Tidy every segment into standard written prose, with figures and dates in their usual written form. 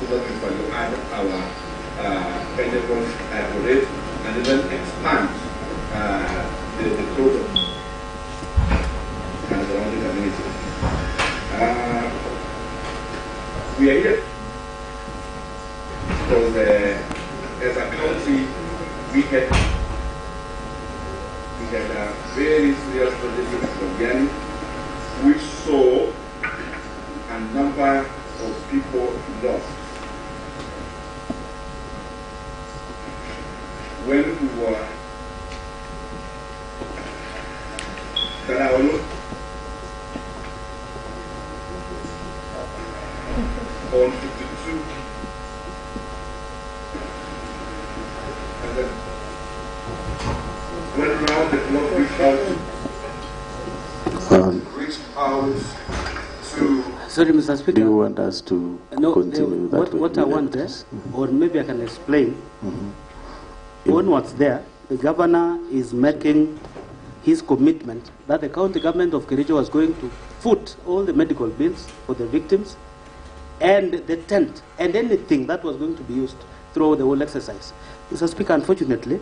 so that we can add our endeavors for it and even expand the code of and surrounding community. We are here because as a country we had a very serious tragedy from Guyana, which saw a number of people lost. When we were on 52, and then went around the clock, reached out to. Sorry, Mr. Speaker. Do you want us to continue that way? What I want, or maybe I can explain. On what's there, the governor is making his commitment that the county government of Kericho was going to foot all the medical bills for the victims and the tent and anything that was going to be used throughout the whole exercise. Mr. Speaker, unfortunately,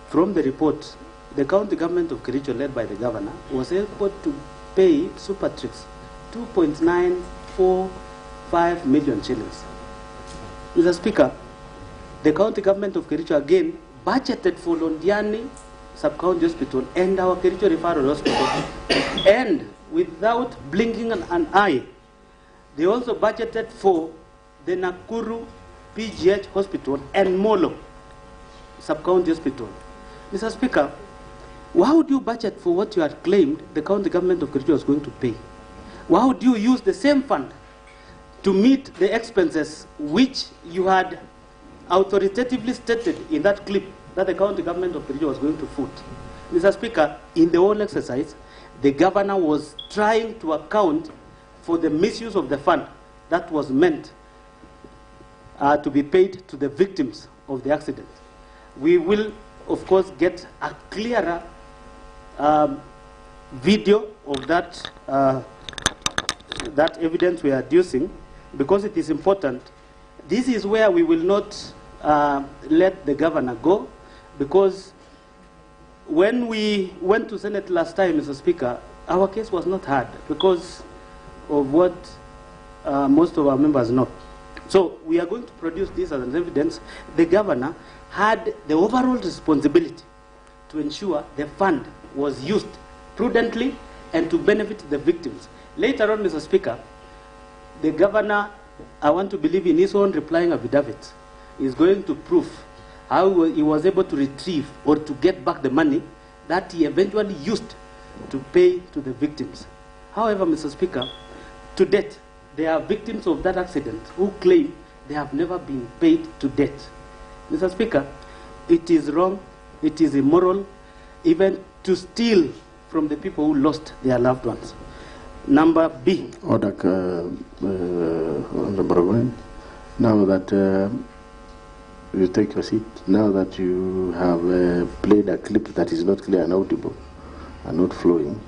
from the report, the county government of Kericho, led by the governor, was able to pay Supertrix 2.945 million shillings. Mr. Speaker, the county government of Kericho again budgeted for Londiani Sub-County Hospital and our Kericho Referral Hospital, and without blinking an eye, they also budgeted for the Nakuru PGH Hospital and Molo Sub-County Hospital. Mr. Speaker, why would you budget for what you had claimed the county government of Kericho was going to pay? Why would you use the same fund to meet the expenses which you had authoritatively stated in that clip that the county government of Kericho was going to foot? Mr. Speaker, in the whole exercise, the governor was trying to account for the misuse of the fund that was meant to be paid to the victims of the accident. We will, of course, get a clearer video of that, that evidence we are adducing, because it is important. This is where we will not let the governor go, because when we went to Senate last time, Mr. Speaker, our case was not heard because of what most of our members know. So we are going to produce this as an evidence. The governor had the overall responsibility to ensure the fund was used prudently and to benefit the victims. Later on, Mr. Speaker, the governor, I want to believe in his own replying affidavit, is going to prove how he was able to retrieve or to get back the money that he eventually used to pay to the victims. However, Mr. Speaker, to date, there are victims of that accident who claim they have never been paid to date. Mr. Speaker, it is wrong, it is immoral, even to steal from the people who lost their loved ones. Number B. Order, Honorable Wayne. Now that you take your seat, now that you have played a clip that is not clear and audible and not flowing,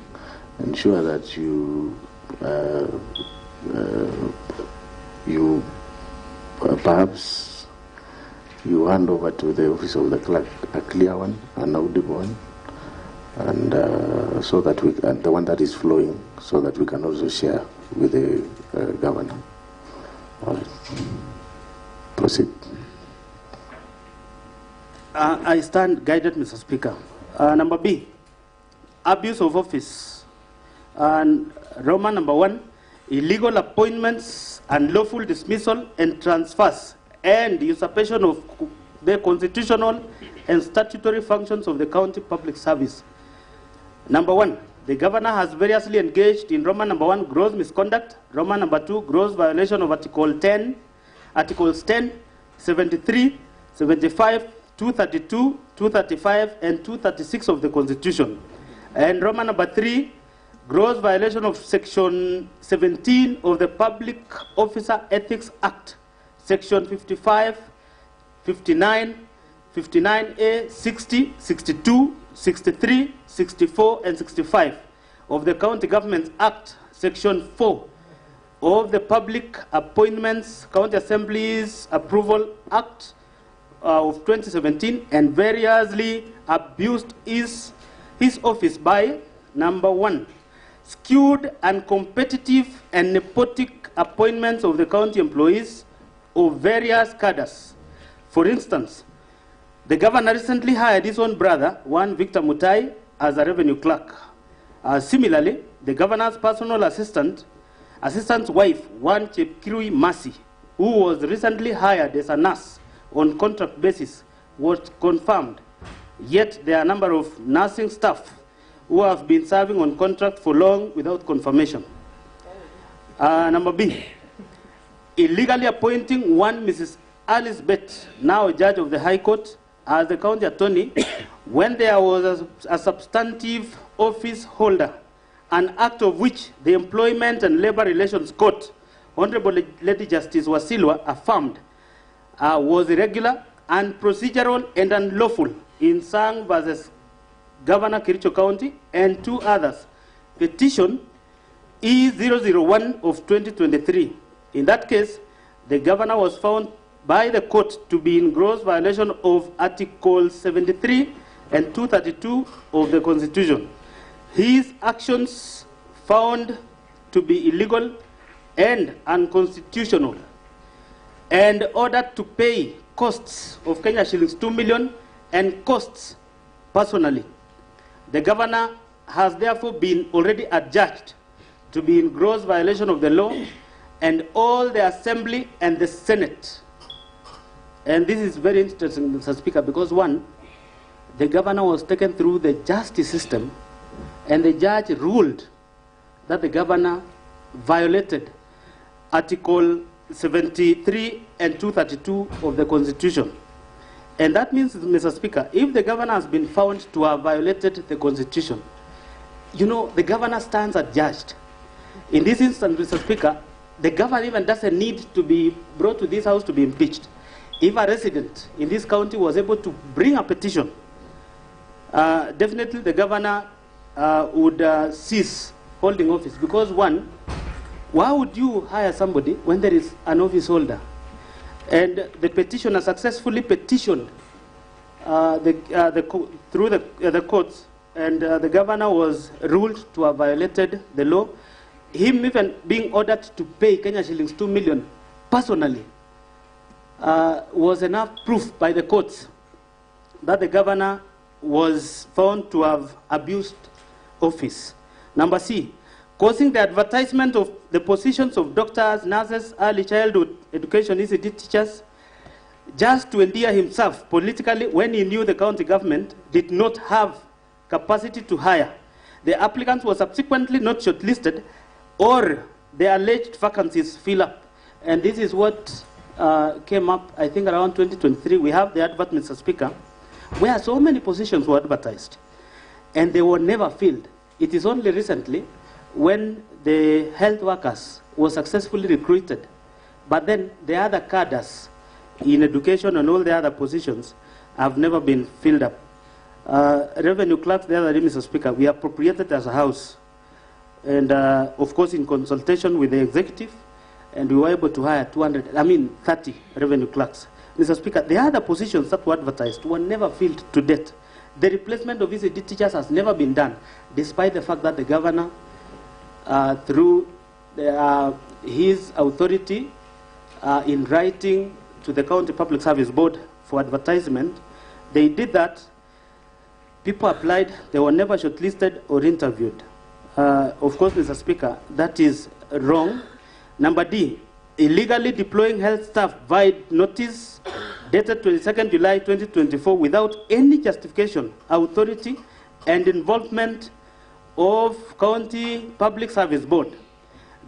ensure that you perhaps you hand over to the office of the clerk a clear one, an audible one, and so that we, and the one that is flowing, so that we can also share with the governor. All right. Proceed. I stand guided, Mr. Speaker. Number B, abuse of office. And Roman number 1, illegal appointments, unlawful dismissal and transfers, and usurpation of the constitutional and statutory functions of the county public service. Number 1, the governor has variously engaged in Roman number 1, gross misconduct, Roman number 2, gross violation of Articles 10, 73, 75, 232, 235, and 236 of the Constitution. And Roman number 3, gross violation of Section 17 of the Public Officer Ethics Act, Section 55, 59, 59A, 60, 62, 63, 64, and 65 of the County Government Act, Section 4, of the Public Appointments County Assemblies Approval Act of 2017 and variously abused his office by, number 1, skewed uncompetitive and nepotic appointments of the county employees of various cadres. For instance, the governor recently hired his own brother, one Victor Mutai, as a revenue clerk. Similarly, the governor's personal assistant's wife, one Chepkirui Masi, who was recently hired as a nurse on contract basis, was confirmed. Yet there are a number of nursing staff who have been serving on contract for long without confirmation. Number B, illegally appointing one Mrs. Alice Bett, now a judge of the High Court, as the county attorney when there was a substantive office holder, an act of which the Employment and Labor Relations Court, Honorable Lady Justice Wasilwa, affirmed was irregular, unprocedural, and unlawful in Sang versus Governor Kericho County and 2 others. Petition E001 of 2023. In that case, the governor was found by the court to be in gross violation of Article 73 and 232 of the Constitution. His actions found to be illegal and unconstitutional, and ordered to pay costs of Kenya shillings 2 million and costs personally. The governor has therefore been already adjudged to be in gross violation of the law, and all the Assembly and the Senate. And this is very interesting, Mr. Speaker, because 1, the governor was taken through the justice system, and the judge ruled that the governor violated Article 73 and 232 of the Constitution. And that means, Mr. Speaker, if the governor has been found to have violated the Constitution, you know, the governor stands adjudged. In this instance, Mr. Speaker, the governor even doesn't need to be brought to this house to be impeached. If a resident in this county was able to bring a petition, definitely the governor would cease holding office. Because 1, why would you hire somebody when there is an office holder? And the petitioner successfully petitioned through the courts, and the governor was ruled to have violated the law. Him even being ordered to pay Kenya shillings 2 million personally was enough proof by the courts that the governor was found to have abused office. Number C, causing the advertisement of the positions of doctors, nurses, early childhood education ECD teachers, just to endear himself politically when he knew the county government did not have capacity to hire. The applicants were subsequently not shortlisted, or the alleged vacancies fill up. And this is what came up, I think, around 2023. We have the advert, Mr. Speaker, where so many positions were advertised, and they were never filled. It is only recently when the health workers were successfully recruited, but then the other cadres in education and all the other positions have never been filled up. Revenue clerks, the other day, Mr. Speaker, we appropriated as a house, and of course in consultation with the executive, and we were able to hire 30 revenue clerks. Mr. Speaker, the other positions that were advertised were never filled to date. The replacement of ECD teachers has never been done, despite the fact that the governor, through his authority in writing to the County Public Service Board for advertisement, they did that. People applied, they were never shortlisted or interviewed. Of course, Mr. Speaker, that is wrong. Number D, illegally deploying health staff via notice dated 22nd July 2024 without any justification, authority, and involvement of County Public Service Board,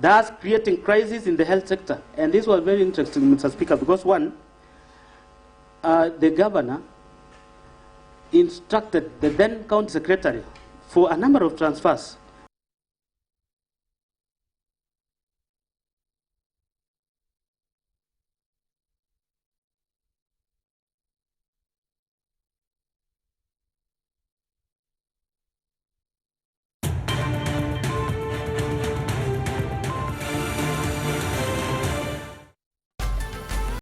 thus creating crisis in the health sector. And this was very interesting, Mr. Speaker, because 1, the governor instructed the then county secretary for a number of transfers